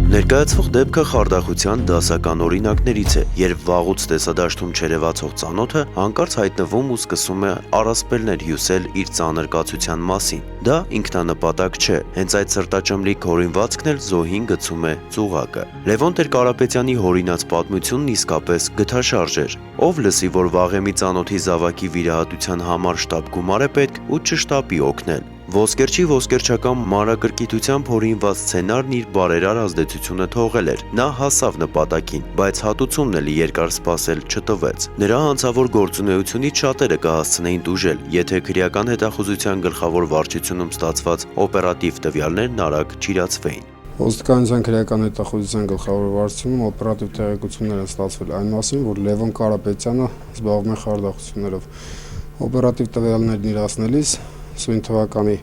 Ներկայացվող դեպքը խարդախության դասական օրինակներից է, երբ վաղուց տեսադաշտում չերևացող ծանոթը հանկարծ հայտնվում ու սկսում է առասպելներ հյուսել իր ծանր կացության մասին։ Դա ինքնանպատակ չէ, հենց այդ սրտաճմլիկ հորինվածքն էլ զոհին գցում է ծուղակը։ Լևոն Տեր-Կարապետյանի հորինած պատմությունն իսկապես գթաշարժ էր։ Ով լսի, որ վաղեմի ծանոթի զավակի վիրահատության համար շտապ գումար է պետք ու չշտապի օգնել։ Ոսկերչի ոսկերչական մանրակրկիտությամբ հորինված սցենարն իր բարերար ազդեցությունը թողել էր։ Նա հասավ նպատակին, բայց հատուցումն էլի երկար սպասել չտվեց։ Նրա հանցավոր գործունեությունից շատերը կհասցնեին տուժել, եթե քրեական հետախուզության գլխավոր վարչությունում ստացված օպերատիվ տվյալներն արագ չիրացվեին։ Ոստիկանության քրեական հետախուզության գլխավոր վարչությունում օպերատիվ տեղեկություններ են ստացվել այն մասին, որ Լևոն Կարապետյանը զբաղվում է խարդախություններով։ Օպերատիվ տվյալներն իրացնելիս Սույն թվականի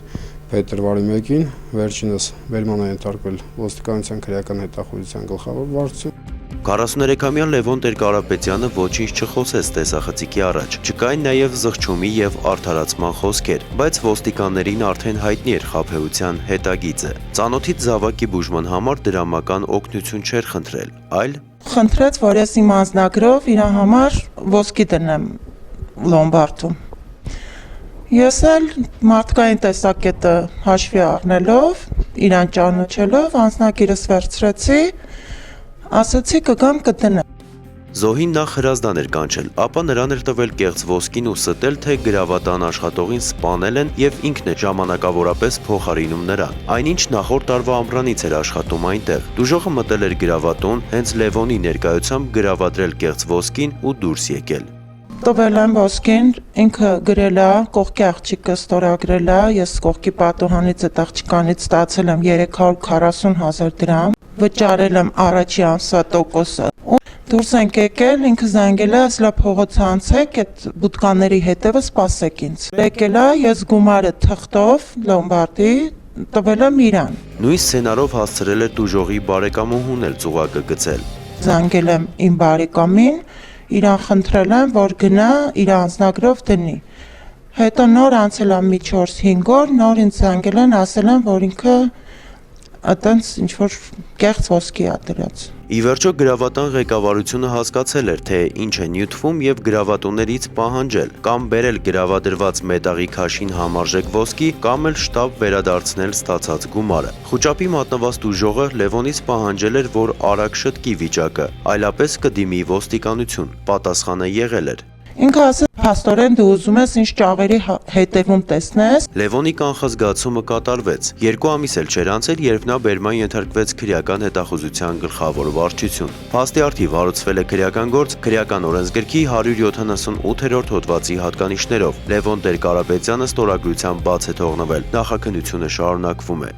փետրվարի 1-ին վերջինս վերման է ենթարկվել ոստիկանության քրեական հետախուզության գլխավոր վարչություն։ 43-ամյա Լևոն Տեր-Կարապետյանը ոչինչ չխոսեց տեսախցիկի առաջ, չկային նաև զղջումի եւ արդարացման խոսքեր, բայց ոստիկաններին արդեն հայտնի էր խաբեության հետագիծը։ Ծանոթից զավակի բուժման համար դրամական օգնություն չէր խնդրել, այլ խնդրեց, որ ես իմ անձնագրով իր համար ոսկի դնեմ լոմբարդում։ Ես էլ մարդկային տեսակետը հաշվի առնելով, իրան ճանաչելով, անձնագիրս վերցրեցի, ասացի կգամ կդնեմ։ Զոհին նախ հրազդան էր կանչել, ապա նրան էր տվել կեղծ ոսկին ու ստել, թե գրավատան աշխատողին սպանել են եւ ինքն է ժամանակավորապես փոխարինում նրան։ Այնինչ նախորդ տարվա ամռանից էր աշխատում այնտեղ։ Դուժողը մտել էր գրավատուն, հենց Լևոնի ներկայությամբ գրավադրել կեղծ ոսկին ու դուրս եկել։ Տվել եմ ոսկին, ինքը գրել է, կողքի աղջիկը ստորագրել է, ես կողքի պատուհանից այդ աղջկանից ստացել եմ 340,000 դրամ, վճարել եմ առաջի ամսատոկոսը։ Դուրս ենք եկել, ինքը զանգել է, ասել է փողոց անցեք, այդ բուտկաների հետևը սպասեք ինձ։ Եկել է, ես գումարը թղթով լոմբարդի տվել եմ իրան։ Նույն սցենարով հասցրել է դուժողի բարեկամուհուն էլ ծուղակը գցել։ Զանգել եմ իմ բարեկամին, իրան խնդրել եմ, որ գնա իր անձնագրով դնի։ Հետո նոր անցել եմ մի 4-5 օր, նոր ինձ զանգել են, ասել են, որ ինքը այտենց ինչ-որ կեղծ ոսկի է դրած։ Ի վերջո գրավատան ղեկավարությունը հասկացել էր, թե ինչ է նյութվում եւ գրավատուներից պահանջել, կամ բերել գրավադրված մետաղի քաշին համարժեք ոսկի, կամ էլ շտապ վերադարձնել ստացած գումարը։ Խուճապի մատնված դուժողը Լևոնից պահանջել էր, որ արագ շտկի վիճակը, այլապես կդիմի ոստիկանություն։ Պատասխանը եղել էր։ Ինքը ասել փաստորեն դու ուզում ես ինչ ճաղերի հետևում տեսնես։ Լևոնի կանխազգացումը կատարվեց։ 2 ամիս էլ չէր անցել, երբ նա բերման ենթարկվեց քրեական հետախուզության գլխավոր վարչություն։ Փաստի առթիվ հարուցվել է քրեական գործ քրեական օրենսգրքի 178-րդ հոդվածի հատկանիշներով։ Լևոն Տեր-Կարապետյանը ստորագրությամբ բաց է թողնվել։ Նախաքննությունը շարունակվում է։